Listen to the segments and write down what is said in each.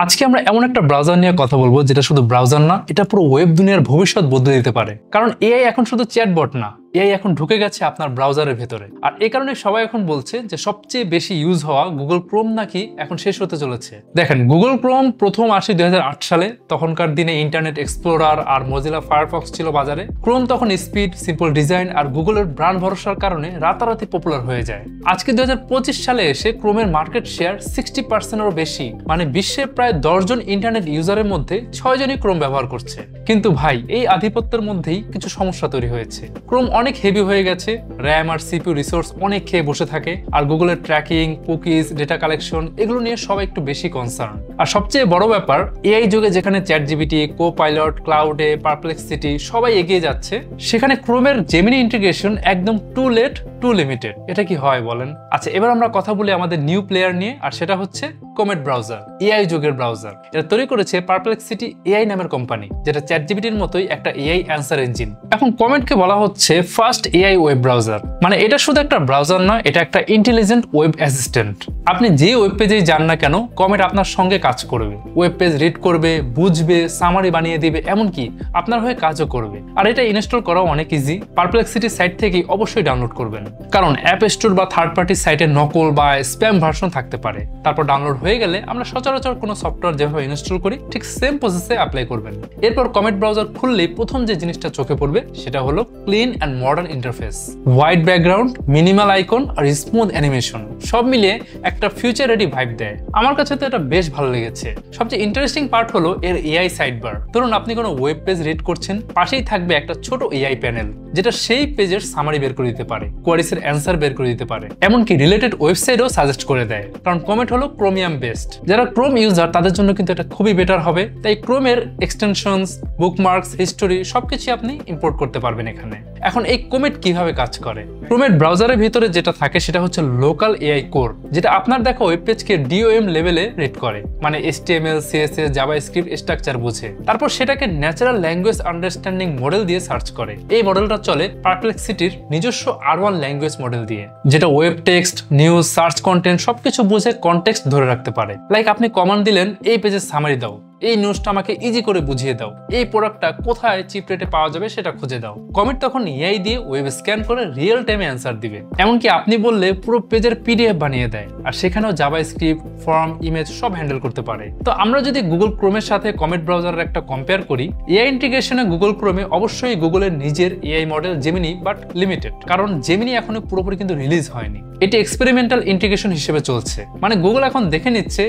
আজকে আমরা এমন একটা ব্রাউজার নিয়ে কথা বলবো যেটা শুধু ব্রাউজার না, এটা পুরো ওয়েব দুনিয়ার ভবিষ্যৎ বদলে দিতে পারে। কারণ এআই এখন শুধু চ্যাটবট না, এআই এখন ঢুকে গেছে আপনার ব্রাউজারের ভেতরে। আর এই কারণে সবাই এখন বলছে যে সবচেয়ে বেশি ইউজ হওয়া গুগল ক্রোম নাকি এখন শেষ হতে চলেছে। দেখেন, গুগল ক্রোম প্রথম আসে 2008 সালে। তখনকার দিনে ইন্টারনেট এক্সপ্লোরার আর মজিলা ফায়ারফক্স ছিল বাজারে। ক্রোম তখন স্পিড, সিম্পল ডিজাইন আর গুগলের ব্র্যান্ড ভরসার কারণে রাতারাতি পপুলার হয়ে যায়। আজকে 2025 সালে এসে ক্রোমের মার্কেট শেয়ার 60%-এরও বেশি, মানে বিশ্বের প্রায় 10 জন ইন্টারনেট ইউজারের মধ্যে 6 জনই ক্রোম ব্যবহার করছে। কিন্তু ভাই, এই আধিপত্যের মধ্যেই কিছু সমস্যা তৈরি হয়েছে। ক্রোম অনেক হেভি হয়ে গেছে, র্যাম আর সিপিইউ রিসোর্স অনেক খেয়ে বসে থাকে, আর গুগলের ট্র্যাকিং, কুকিজ, ডেটা কালেকশন এগুলো নিয়ে সবাই একটু বেশি কনসার্ন। আর সবচেয়ে বড় ব্যাপার, এআই যুগে যেখানে চ্যাটজিপিটি, কোপাইলট, ক্লাউডে, পারপ্লেক্সিটি সবাই এগিয়ে যাচ্ছে, সেখানে ক্রোমের জেমিনি ইন্টিগ্রেশন একদম টু লেট টু লিমিটেড। এটা কি হয় বলেন? আচ্ছা, এবার আমরা কথা বলি আমাদের নিউ প্লেয়ার নিয়ে, আর সেটা হচ্ছে কমেট ব্রাউজার, এআই যুগের ব্রাউজার। এটা তৈরি করেছে পারপ্লেক্সিটি এআই নামের কোম্পানি, যেটা চ্যাটজিপিটির মতোই একটা এআই অ্যান্সার ইঞ্জিন। এখন কমেটকে বলা হচ্ছে ফার্স্ট এআই ওয়েব ব্রাউজার। মানে এটা শুধু একটা ব্রাউজার না, এটা একটা ইন্টেলিজেন্ট ওয়েব অ্যাসিস্ট্যান্ট। আপনি যে ওয়েব পেজেই যান না কেন, কমেট আপনার সঙ্গে কাজ করবে। ওয়েব পেজ রিড করবে, বুঝবে, সামারি বানিয়ে দিবে, এমনকি আপনার হয়ে কাজও করবে। আর এটা ইনস্টল করাও অনেক ইজি। পারপ্লেক্সিটি সাইট থেকেই অবশ্যই ডাউনলোড করবেন, কারণ অ্যাপ স্টোর বা থার্ড পার্টি সাইটে নকল বা স্প্যাম ভার্সন থাকতে পারে। তারপর ডাউনলোড হয়ে গেলে আমরা সচরাচর কোনো সফটওয়্যার যেভাবে ইনস্টল করি ঠিক সেম প্রসেসে অ্যাপ্লাই করবেন। এরপর কমেট ব্রাউজার খুললেই প্রথম যে জিনিসটা চোখে পড়বে সেটা হলো clean and modern interface. White background, minimal icon আর স্মুথ অ্যানিমেশন সব মিলিয়ে একটা ফিউচার রেডি ভাইব দেয়। আমার কাছে তো এটা বেশ ভালো লেগেছে। সবচেয়ে ইন্টারেস্টিং পার্ট হলো এর এআই সাইড বার। ধরুন আপনি কোনো ওয়েব পেজ রিড করছেন, পাশেই থাকবে একটা ছোট এআই প্যানেল, যেটা সেই পেজের সামারি বের করে দিতে পারে, কোয়ারিজের অ্যান্সার বের করে দিতে পারে, এমনকি রিলেটেড ওয়েবসাইটও সাজেস্ট করে দেয়। কারণ কমেট হলো ক্রোমিয়াম বেসড। যারা ক্রোম ইউজার তাদের জন্য কিন্তু এটা খুবই বেটার হবে। তাই ক্রোমের এক্সটেনশনস, বুকমার্কস, হিস্টোরি সবকিছু আপনি ইম্পোর্ট করতে পারবেন এখানে। এখন এই কমেট কিভাবে কাজ করে? ক্রোমের ব্রাউজারের ভিতরে যেটা থাকে সেটা হচ্ছে লোকাল এআই কোর, যেটা আপনার দেখা ওয়েব পেজকে ডিওএম লেভেলে রিড করে, মানে HTML, CSS, জাভাস্ক্রিপ্ট স্ট্রাকচার বুঝে। তারপর সেটাকে ন্যাচারাল ল্যাঙ্গুয়েজ আন্ডারস্ট্যান্ডিং মডেল দিয়ে সার্চ করে। এই মডেলটা চলে পারপ্লেক্সিটির নিজস্ব R1 ল্যাঙ্গুয়েজ মডেল দিয়ে, যেটা web text, news, search content সবকিছু বুঝে কনটেক্সট ধরে রাখতে পারে। লাইক আপনি কমান্ড দিলেন, এই পেজের সামারি দাও, এই নিউজটা আমাকে ইজি করে বুঝিয়ে দাও, এই প্রোডাক্টটা কোথায় চিপ রেটে পাওয়া যাবে সেটা খুঁজে দাও। কমেট তখন এআই দিয়ে ওয়েব স্ক্যান করে রিয়েল টাইমে অ্যান্সার দিবে। এমনকি আপনি বললে পুরো পেজের পিডিএফ বানিয়ে দেয়, আর সেখানেও জাভাস্ক্রিপ্ট, ফর্ম, ইমেজ সব হ্যান্ডেল করতে পারে। তো আমরা যদি গুগল ক্রোমের সাথে কমেট ব্রাউজারের একটা কম্পেয়ার করি, এআই ইন্টিগ্রেশনে গুগল ক্রোমে অবশ্যই গুগলের নিজের AI model Gemini, but limited. কারণ জেমিনি এখনো পুরোপুরি কিন্তু রিলিজ হয়নি, এটি এক্সপেরিমেন্টাল ইন্টিগ্রেশন হিসেবে চলছে। মানে গুগল এখন দেখে নিচ্ছে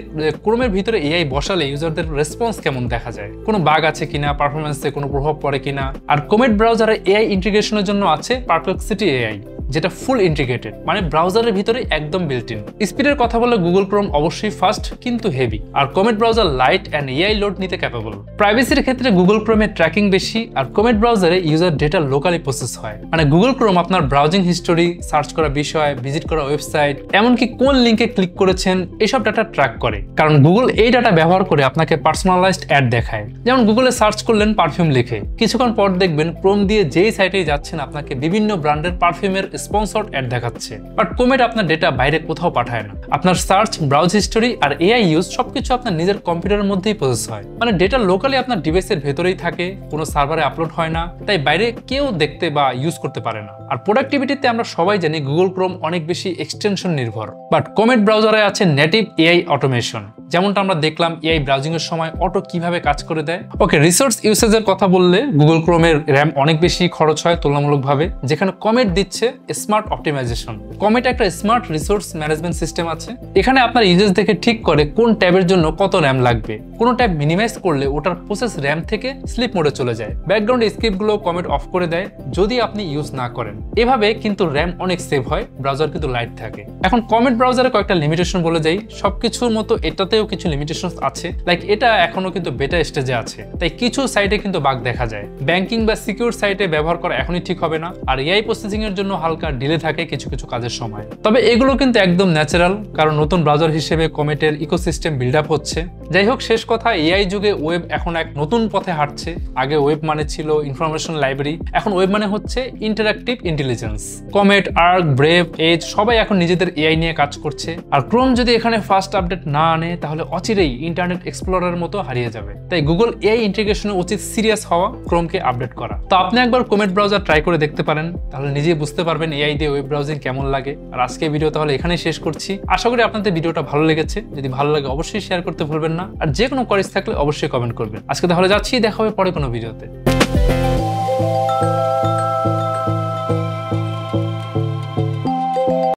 ক্রোমের ভিতরে এআই বসালে ইউজারদের রেসপন্স কেমন দেখা যায়, কোনো বাগ আছে কিনা, পারফরমেন্সে কোনো প্রভাব পড়ে কিনা। আর কমেট ব্রাউজারে এআই ইন্টিগ্রেশনের জন্য আছে পারপ্লেক্সিটি এআই, যেটা ফুল ইন্টিগ্রেটেড, মানে ব্রাউজারের ভিতরে একদম বিল্ট ইন। স্পিডের কথা বলে গুগল ক্রোম অবশ্যই ফাস্ট কিন্তু হেভি, আর Comet browser light and AI load নিতে ক্যাপেবল। প্রাইভেসির ক্ষেত্রে গুগল ক্রোমে ট্র্যাকিং বেশি, আর কমেট ব্রাউজারে ইউজার ডেটা লোকালি প্রসেস হয়। মানে গুগল ক্রোম আপনার ব্রাউজিং হিস্টোরি, সার্চ করা বিষয়, ভিজিট করা ওয়েবসাইট, এমনকি কোন লিঙ্কে ক্লিক করেছেন এসব ডাটা ট্র্যাক করে। কারণ গুগল এই ডাটা ব্যবহার করে আপনাকে পার্সোনালাইজড অ্যাড দেখায়। যেমন গুগলে সার্চ করলেন পারফিউম লিখে, কিছুক্ষণ পর দেখবেন ক্রোম দিয়ে যেই সাইটেই যাচ্ছেন আপনাকে বিভিন্ন ব্র্যান্ডের পারফিউমের স্পন্সর্ড অ্যাড দেখাচ্ছে। বাট কমেট আপনার ডেটা বাইরে কোথাও পাঠায় না। আপনার সার্চ, ব্রাউজ হিস্টোরি আর এআই ইউজ সবকিছু আপনার নিজের কম্পিউটারের মধ্যেই প্রসেস হয়। মানে ডেটা লোকালি আপনার ডিভাইসের ভেতরেই থাকে, কোনো সার্ভারে আপলোড হয় না, তাই বাইরে কেউ দেখতে বা ইউজ করতে পারে না। আর প্রোডাক্টিভিটিতে আমরা সবাই জানি গুগল ক্রোম অনেক বেশি এক্সটেনশন নির্ভর, বাট কমেট ব্রাউজারে আছে নেটিভ এআই অটোমেশন। যেমনটা আমরা দেখলাম এআই ব্রাউজিং এর সময় অটো কিভাবে কাজ করে দেয়। ওকে, রিসোর্স ইউসেজের কথা বললে গুগল ক্রোমের র্যাম অনেক বেশি খরচ হয় তুলনামূলকভাবে, যেখানে কমেট দিচ্ছে স্মার্ট অপটিমাইজেশন। কমেট একটা স্মার্ট রিসোর্স ম্যানেজমেন্ট সিস্টেম আছে, এখানে আপনার ইউজেস দেখে ঠিক করে কোন ট্যাবের জন্য কত র্যাম লাগবে। কোনো ট্যাব মিনিমাইজ করলে ওটার প্রসেস র্যাম থেকে স্লিপ মোডে চলে যায়। ব্যাকগ্রাউন্ড স্ক্রিপ্টগুলো কমেট অফ করে দেয় যদি আপনি ইউজ না করেন। এভাবে কিন্তু র্যাম অনেক সেভ হয়, ব্রাউজার কিন্তু লাইট থাকে। এখন কমেট ব্রাউজারে কয়েকটা লিমিটেশন বলে যাই। সবকিছুর মতো এটাতেও কিছু লিমিটেশন আছে, লাইক এটা এখনো কিন্তু বেটা স্টেজে আছে, তাই কিছু সাইটে কিন্তু বাগ দেখা যায়। ব্যাংকিং বা সিকিউর সাইটে ব্যবহার করা এখনই ঠিক হবে না, আর এআই প্রসেসিং এর জন্য হালকা ডিলে থাকে কিছু কিছু কাজের সময়। তবে এগুলো কিন্তু একদম ন্যাচারাল, কারণ নতুন ব্রাউজার হিসেবে কমেটের ইকোসিস্টেম বিল্ড আপ হচ্ছে। যাই হোক, শেষ কথা, এআই যুগে ওয়েব এখন এক নতুন পথে হাঁটছে। আগে ওয়েব মানে ছিল ইনফরমেশন লাইব্রেরি, এখন ওয়েব মানে হচ্ছে interactive intelligence. Comet, Arc, Brave, Edge সবাই এখন নিজেদের এআই নিয়ে কাজ করছে। আর ক্রোম যদি এখানে ফার্স্ট আপডেট না আনে তাহলে অচিরেই ইন্টারনেট এক্সপ্লোরারের মতো হারিয়ে যাবে। তাই গুগল এআই ইন্টিগ্রেশনে উচিত সিরিয়াস হওয়া, ক্রোমকে আপডেট করা। তো আপনি একবার কমেট ব্রাউজার ট্রাই করে দেখতে পারেন, তাহলে নিজেই বুঝতে পারবেন এআই দিয়ে ওয়েব ব্রাউজিং কেমন লাগে। আর আজকে ভিডিও তাহলে এখানেই শেষ করছি। আশা করি আপনাদের ভিডিওটা ভালো লেগেছে। যদি ভালো লাগে অবশ্যই শেয়ার করতে ভুলবেন না। আর যে কোনো কোয়েরি থাকলে অবশ্যই কমেন্ট করবেন। আজকে তাহলে যাচ্ছি, দেখা হবে পরে কোনো ভিডিওতে।